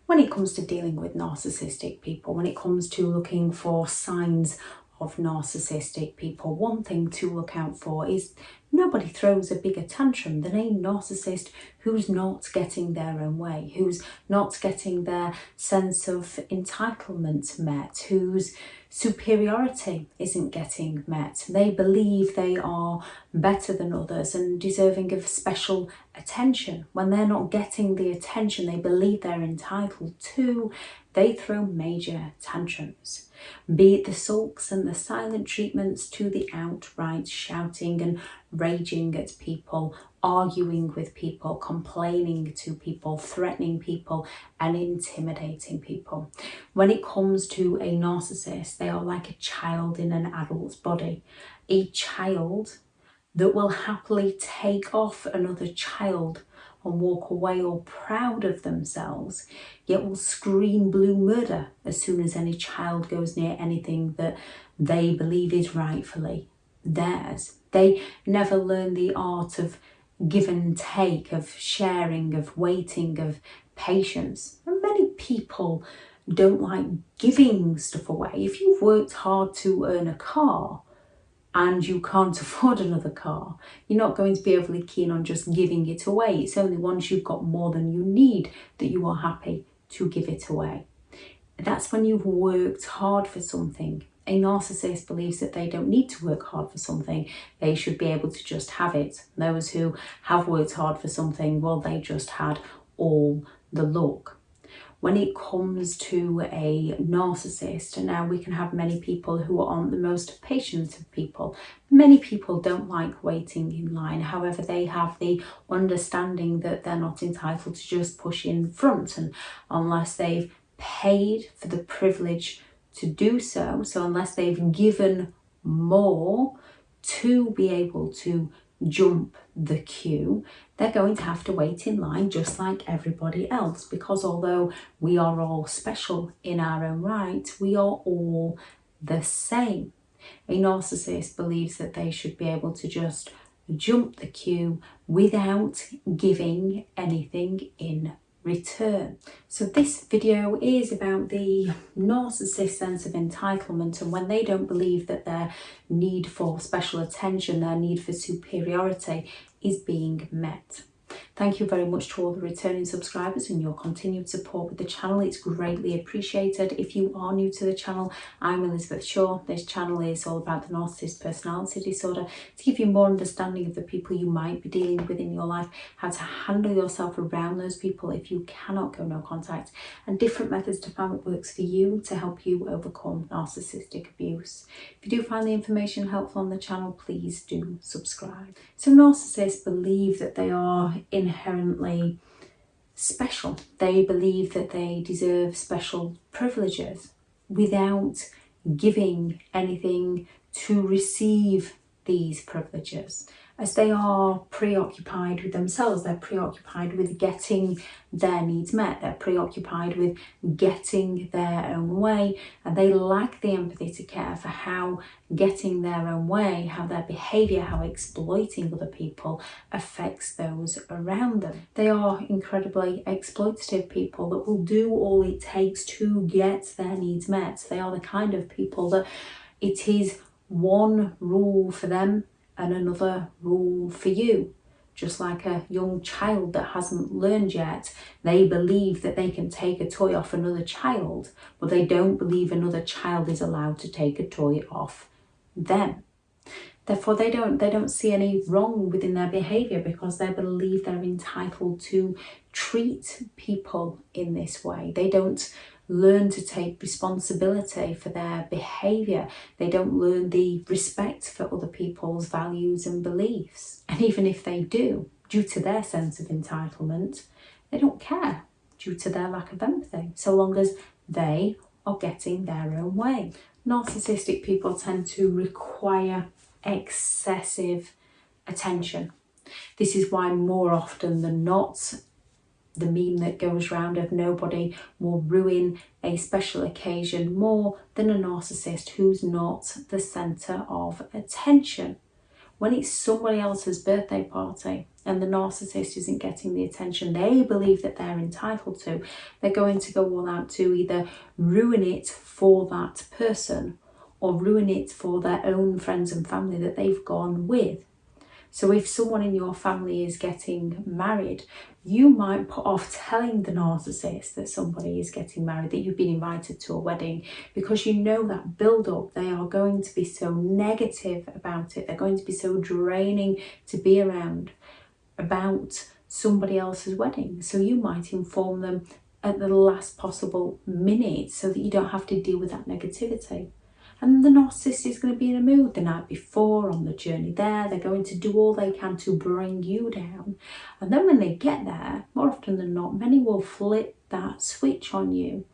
When it comes to dealing with narcissistic people, when it comes to looking for signs of narcissistic people, one thing to look out for is nobody throws a bigger tantrum than a narcissist who's not getting their own way, who's not getting their sense of entitlement met, whose superiority isn't getting met. They believe they are better than others and deserving of special attention. When they're not getting the attention they believe they're entitled to, they throw major tantrums. Be it the sulks and the silent treatments to the outright shouting and raging at people, arguing with people, complaining to people, threatening people and intimidating people. When it comes to a narcissist, they are like a child in an adult's body. A child that will happily take off another child and walk away all proud of themselves, yet will scream blue murder as soon as any child goes near anything that they believe is rightfully theirs. They never learn the art of give and take, of sharing, of waiting, of patience. And many people don't like giving stuff away. If you've worked hard to earn a car, and you can't afford another car, you're not going to be overly keen on just giving it away. It's only once you've got more than you need that you are happy to give it away. That's when you've worked hard for something. A narcissist believes that they don't need to work hard for something. They should be able to just have it. Those who have worked hard for something, well, they just had all the luck. When it comes to a narcissist, and now we can have many people who aren't the most patient of people. Many people don't like waiting in line. However, they have the understanding that they're not entitled to just push in front, and unless they've paid for the privilege to do so, so unless they've given more to be able to jump the queue, they're going to have to wait in line just like everybody else, because although we are all special in our own right, we are all the same. A narcissist believes that they should be able to just jump the queue without giving anything in return. So this video is about the narcissist sense of entitlement, and when they don't believe that their need for special attention, their need for superiority is being met. Thank you very much to all the returning subscribers and your continued support with the channel. It's greatly appreciated. If you are new to the channel, I'm Elizabeth Shaw. This channel is all about the narcissist personality disorder, to give you more understanding of the people you might be dealing with in your life, how to handle yourself around those people if you cannot go no contact, and different methods to find what works for you to help you overcome narcissistic abuse. If you do find the information helpful on the channel, please do subscribe. So narcissists believe that they are inherently special. They believe that they deserve special privileges without giving anything to receive these privileges. As they are preoccupied with themselves, they're preoccupied with getting their needs met, they're preoccupied with getting their own way, and they lack the empathy to care for how getting their own way, how their behaviour, how exploiting other people affects those around them. They are incredibly exploitative people that will do all it takes to get their needs met. They are the kind of people that it is one rule for them and another rule for you. Just like a young child that hasn't learned yet, they believe that they can take a toy off another child, but they don't believe another child is allowed to take a toy off them. Therefore, they don't see any wrong within their behaviour, because they believe they're entitled to treat people in this way. They don't learn to take responsibility for their behaviour. They don't learn the respect for other people's values and beliefs. And even if they do, due to their sense of entitlement, they don't care due to their lack of empathy, so long as they are getting their own way. Narcissistic people tend to require excessive attention. This is why more often than not, the meme that goes round of nobody will ruin a special occasion more than a narcissist who's not the centre of attention. When it's somebody else's birthday party and the narcissist isn't getting the attention they believe that they're entitled to, they're going to go all out to either ruin it for that person or ruin it for their own friends and family that they've gone with. So if someone in your family is getting married, you might put off telling the narcissist that somebody is getting married, that you've been invited to a wedding, because you know that build up, they are going to be so negative about it. They're going to be so draining to be around about somebody else's wedding. So you might inform them at the last possible minute so that you don't have to deal with that negativity. And the narcissist is going to be in a mood the night before, on the journey there. They're going to do all they can to bring you down. And then when they get there, more often than not, many will flip that switch on you.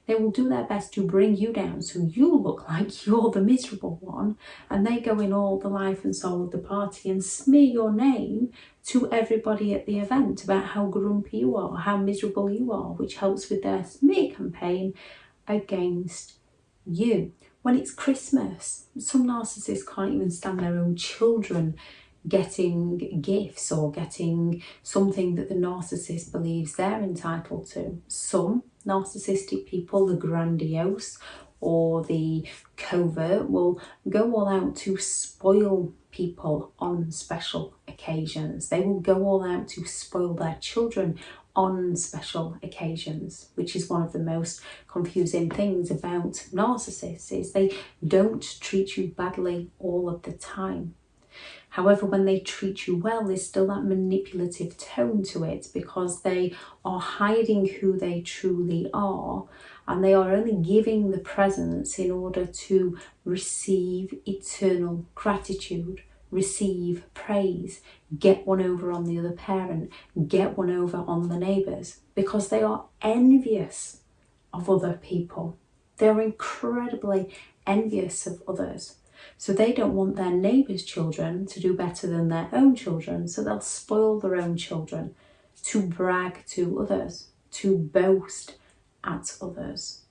They will do their best to bring you down so you look like you're the miserable one. And they go in all the life and soul of the party and smear your name to everybody at the event about how grumpy you are, how miserable you are, which helps with their smear campaign against you. When it's Christmas, some narcissists can't even stand their own children getting gifts or getting something that the narcissist believes they're entitled to. Some narcissistic people, the grandiose or the covert, will go all out to spoil people on special occasions. They will go all out to spoil their children on special occasions, which is one of the most confusing things about narcissists, is they don't treat you badly all of the time. However, when they treat you well, there's still that manipulative tone to it, because they are hiding who they truly are, and they are only giving the presents in order to receive eternal gratitude, receive praise, get one over on the other parent, get one over on the neighbours, because they are envious of other people. They are incredibly envious of others. So they don't want their neighbours' children to do better than their own children, so they'll spoil their own children to brag to others, to boast at others.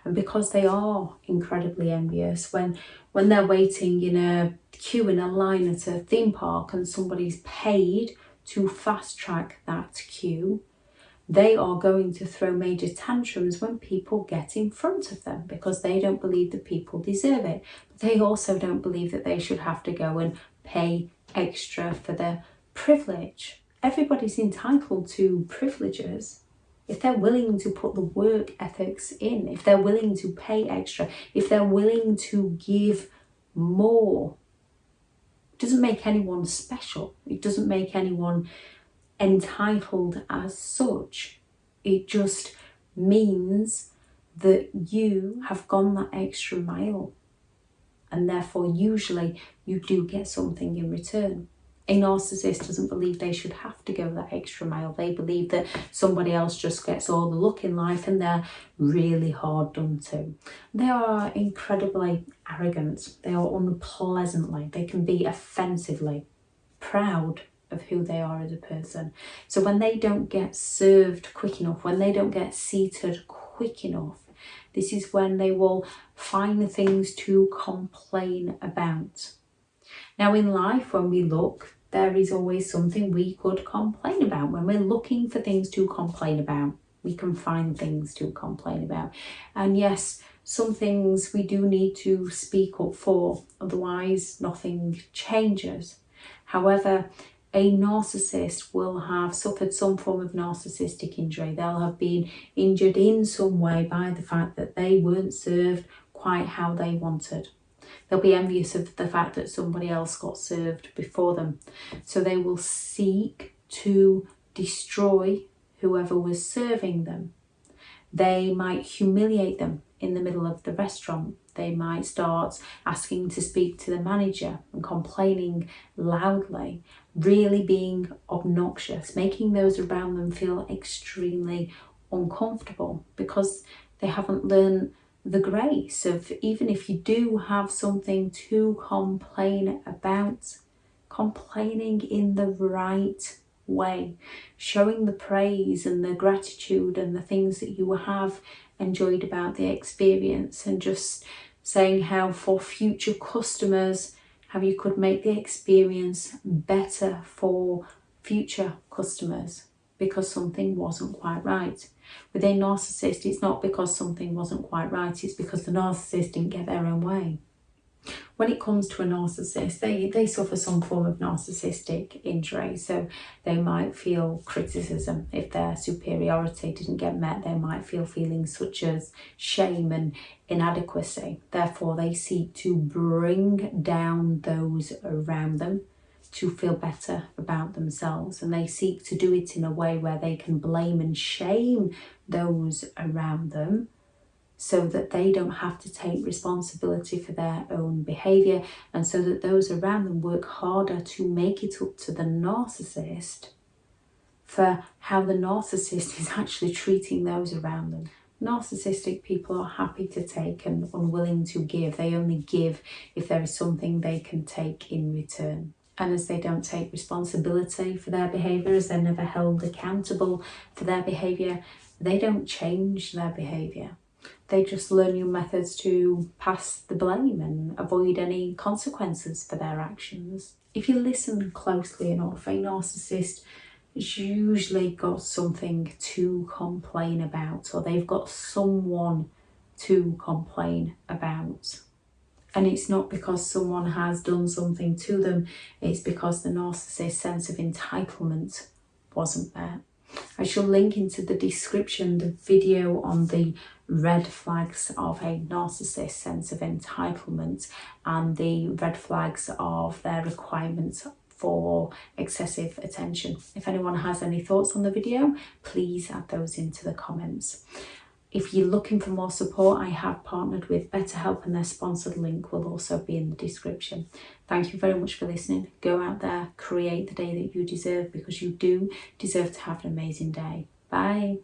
And because they are incredibly envious, when they're waiting in a queue in a line at a theme park and somebody's paid to fast track that queue, they are going to throw major tantrums when people get in front of them, because they don't believe that people deserve it. But they also don't believe that they should have to go and pay extra for their privilege. Everybody's entitled to privileges if they're willing to put the work ethics in, if they're willing to pay extra, if they're willing to give more. It doesn't make anyone special. It doesn't make anyone entitled as such. It just means that you have gone that extra mile, and therefore usually you do get something in return. A narcissist doesn't believe they should have to go that extra mile. They believe that somebody else just gets all the luck in life and they're really hard done to. They are incredibly arrogant. They are unpleasantly, they can be offensively proud of who they are as a person. So when they don't get served quick enough, when they don't get seated quick enough, this is when they will find things to complain about. Now in life, when we look, there is always something we could complain about. When we're looking for things to complain about, we can find things to complain about. And yes, some things we do need to speak up for, otherwise nothing changes. However, a narcissist will have suffered some form of narcissistic injury. They'll have been injured in some way by the fact that they weren't served quite how they wanted. They'll be envious of the fact that somebody else got served before them. So they will seek to destroy whoever was serving them. They might humiliate them in the middle of the restaurant. They might start asking to speak to the manager and complaining loudly, really being obnoxious, making those around them feel extremely uncomfortable, because they haven't learned the grace of, even if you do have something to complain about, complaining in the right way, showing the praise and the gratitude and the things that you have enjoyed about the experience, and just saying how for future customers how you could make the experience better for future customers because something wasn't quite right. With a narcissist, it's not because something wasn't quite right, it's because the narcissist didn't get their own way. When it comes to a narcissist, they suffer some form of narcissistic injury. So they might feel criticism if their superiority didn't get met. They might feel feelings such as shame and inadequacy. Therefore, they seek to bring down those around them to feel better about themselves. And they seek to do it in a way where they can blame and shame those around them, so that they don't have to take responsibility for their own behaviour, and so that those around them work harder to make it up to the narcissist for how the narcissist is actually treating those around them. Narcissistic people are happy to take and unwilling to give. They only give if there is something they can take in return. And as they don't take responsibility for their behaviour, as they're never held accountable for their behaviour, they don't change their behaviour. They just learn new methods to pass the blame and avoid any consequences for their actions. If you listen closely enough, a narcissist has usually got something to complain about, or they've got someone to complain about. And it's not because someone has done something to them, it's because the narcissist's sense of entitlement wasn't there. I shall link into the description the video on the red flags of a narcissist's sense of entitlement and the red flags of their requirements for excessive attention. If anyone has any thoughts on the video, please add those into the comments. If you're looking for more support, I have partnered with BetterHelp and their sponsored link will also be in the description. Thank you very much for listening. Go out there, create the day that you deserve, because you do deserve to have an amazing day. Bye.